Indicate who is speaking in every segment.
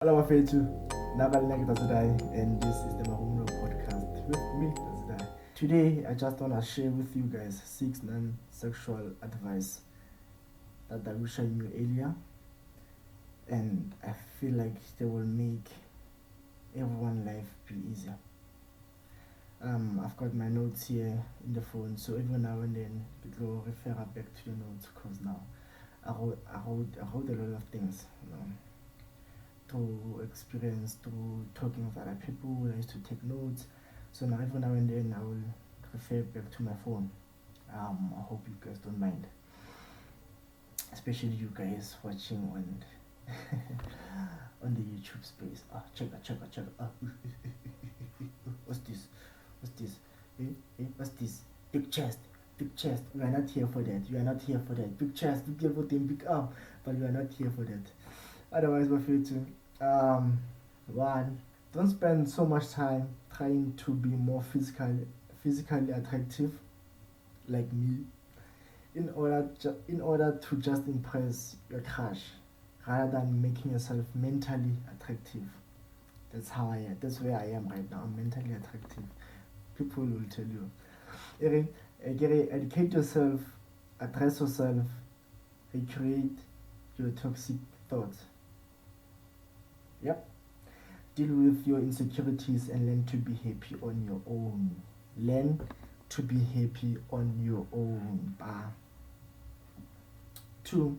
Speaker 1: Hello, Mafetu. Nabalina Tatsi, and this is the Mahumno podcast with me, Tatsi. Today, I just want to share with you guys 6 non-sexual advice that I will show you earlier, and I feel like they will make everyone's life be easier. I've got my notes here in the phone, so every now and then it will refer back to the notes because now I wrote a lot of things, through experience, through talking with other people. I used to take notes, so now every now and then I will refer back to my phone. I hope you guys don't mind, especially you guys watching on on the YouTube space. Check it. What's this? What's this? Big chest. We are not here for that. Big chest, big everything, big up, but we are not here for that. Otherwise, we're free to one, don't spend so much time trying to be more physically attractive like me in order to just impress your crush rather than making yourself mentally attractive. That's where I am right now. I'm mentally attractive. People will tell you. Educate yourself, address yourself, recreate your toxic thoughts. Yep. Deal with your insecurities and learn to be happy on your own. Learn to be happy on your own. 2.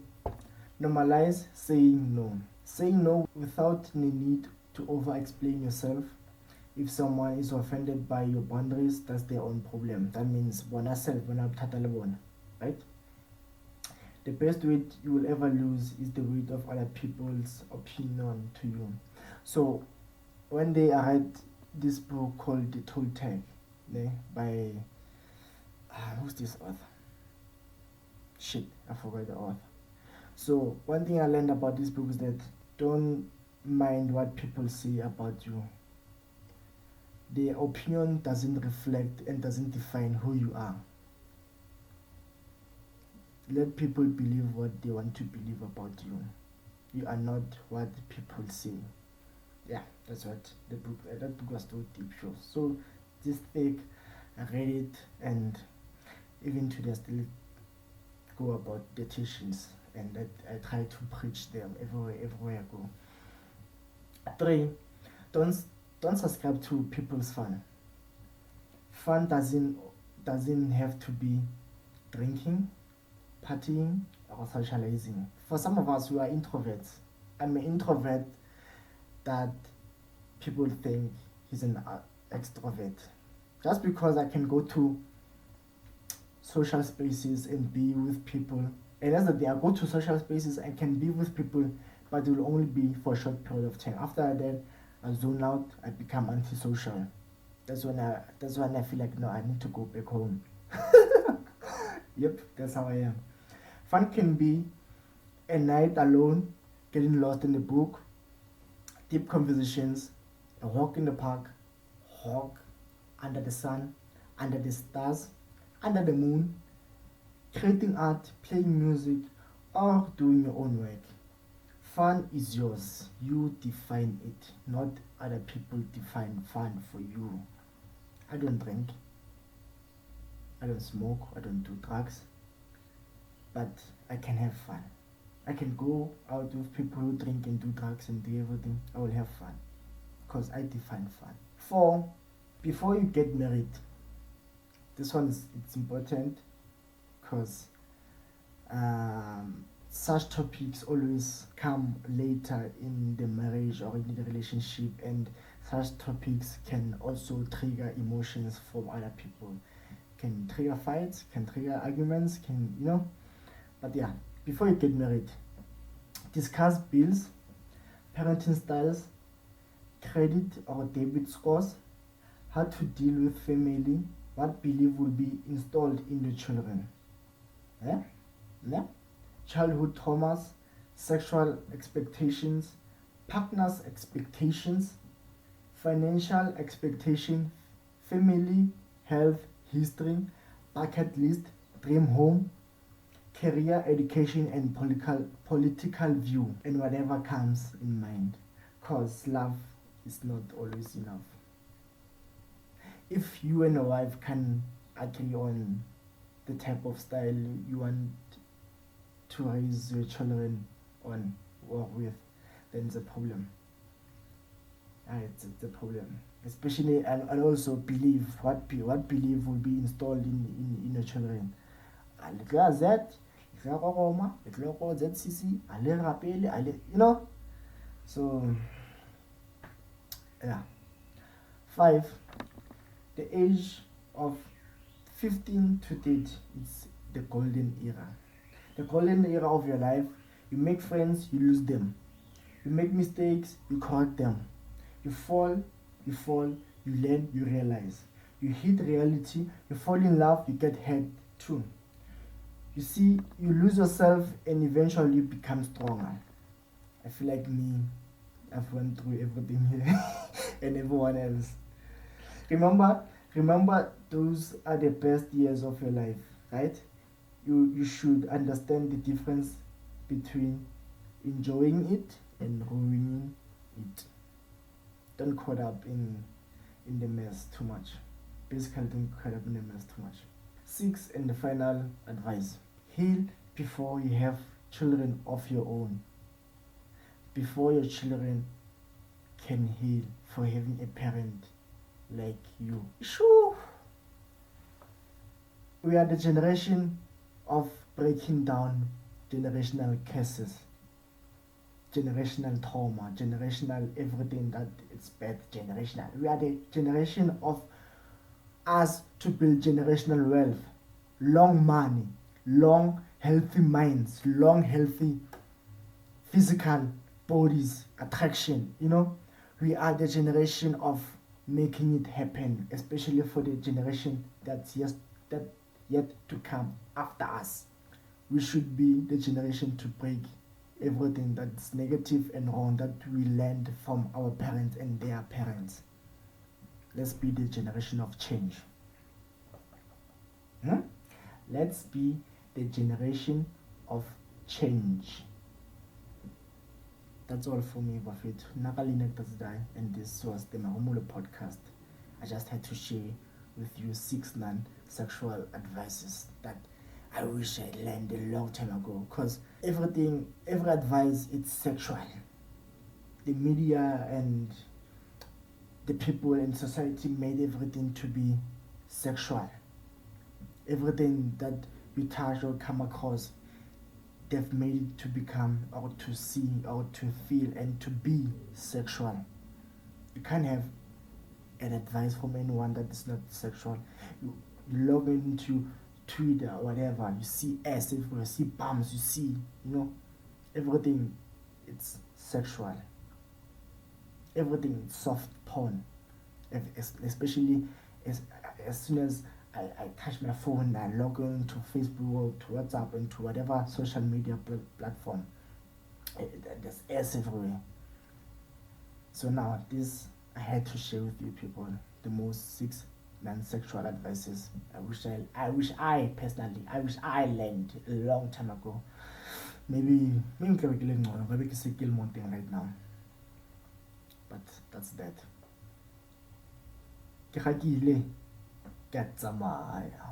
Speaker 1: Normalize saying no. Saying no without the need to over-explain yourself. If someone is offended by your boundaries, that's their own problem. That means right? The best weight you will ever lose is the weight of other people's opinion to you. So, when they read this book called The Toltec, by who's this author? I forgot the author. So, one thing I learned about this book is that don't mind what people say about you. Their opinion doesn't reflect and doesn't define who you are. Let people believe what they want to believe about you. You are not what people say. Yeah, that's what that book was so deep. So this thick, I read it, and even today I still go about the teachings, and that I try to preach them everywhere I go. 3. Don't subscribe to people's fun. Fun doesn't have to be drinking, partying, or socializing. For some of us who are introverts, I'm an introvert that people think he's an extrovert. Just because I can go to social spaces and be with people, and as I go to social spaces, I can be with people, but it will only be for a short period of time. After that, I zone out, I become antisocial. That's when I feel like, no, I need to go back home. Yep, that's how I am. Fun can be a night alone, getting lost in a book, deep conversations, a walk in the park, walk under the sun, under the stars, under the moon, creating art, playing music, or doing your own work. Fun is yours. You define it, not other people define fun for you. I don't drink, I don't smoke, I don't do drugs, but I can have fun. I can go out with people who drink and do drugs and do everything. I will have fun because I define fun. 4. Before you get married, this one it's important because such topics always come later in the marriage or in the relationship, and such topics can also trigger emotions from other people, can trigger fights, can trigger arguments, but yeah, before you get married, discuss bills, parenting styles, credit or debit scores, how to deal with family, what belief will be installed in the children. Childhood traumas, sexual expectations, partners' expectations, financial expectation, family, health, history, bucket list, dream home, career, education, and political view, and whatever comes in mind. because love is not always enough. If you and your wife can agree on the type of style you want to raise your children on or with, then it's a problem. It's a problem. Especially and also believe what belief will be installed in your children. Little Z, little Roma, little ZCC, you know. So yeah. 5. The age of 15 to 30 is the golden era. The golden era of your life. You make friends, you lose them. You make mistakes, you correct them. You fall, you learn, you realize. You hit reality, you fall in love, you get hurt too. You see, you lose yourself and eventually you become stronger. I feel like me, I've went through everything here and everyone else. Remember those are the best years of your life, right? You should understand the difference between enjoying it and ruining it. Don't caught up in the mess too much. Basically, don't caught up in the mess too much. 6, and the final advice. Heal before you have children of your own. Before your children can heal for having a parent like you. Sure. We are the generation of breaking down generational curses, generational trauma, generational everything that it's bad, generational. We are the generation of us to build generational wealth, long money, long healthy minds, long healthy physical bodies, attraction, you know. We are the generation of making it happen, especially for the generation that's yet to come after us. We should be the generation to break everything that's negative and wrong that we learned from our parents and their parents. Let's be the generation of change. Let's be the generation of change. That's all for me, Buffett. And this was the Mahumulo podcast. I just had to share with you 6 non-sexual advices that I wish I learned a long time ago. Because every advice, it's sexual. The media and the people in society made everything to be sexual. Everything that you touch or come across, they've made it to become or to see or to feel and to be sexual. You can't have an advice from anyone that is not sexual. You log into Twitter or whatever, you see ass everywhere, you see bums, you see, everything, it's sexual. Everything is soft porn. Especially as soon as I touch my phone, I log into Facebook or to WhatsApp and to whatever social media platform. There's ass everywhere. So now I had to share with you people the most 6 non-sexual advices. I wish I learned a long time ago. Maybe right now. But that's that. Ke tsamaya.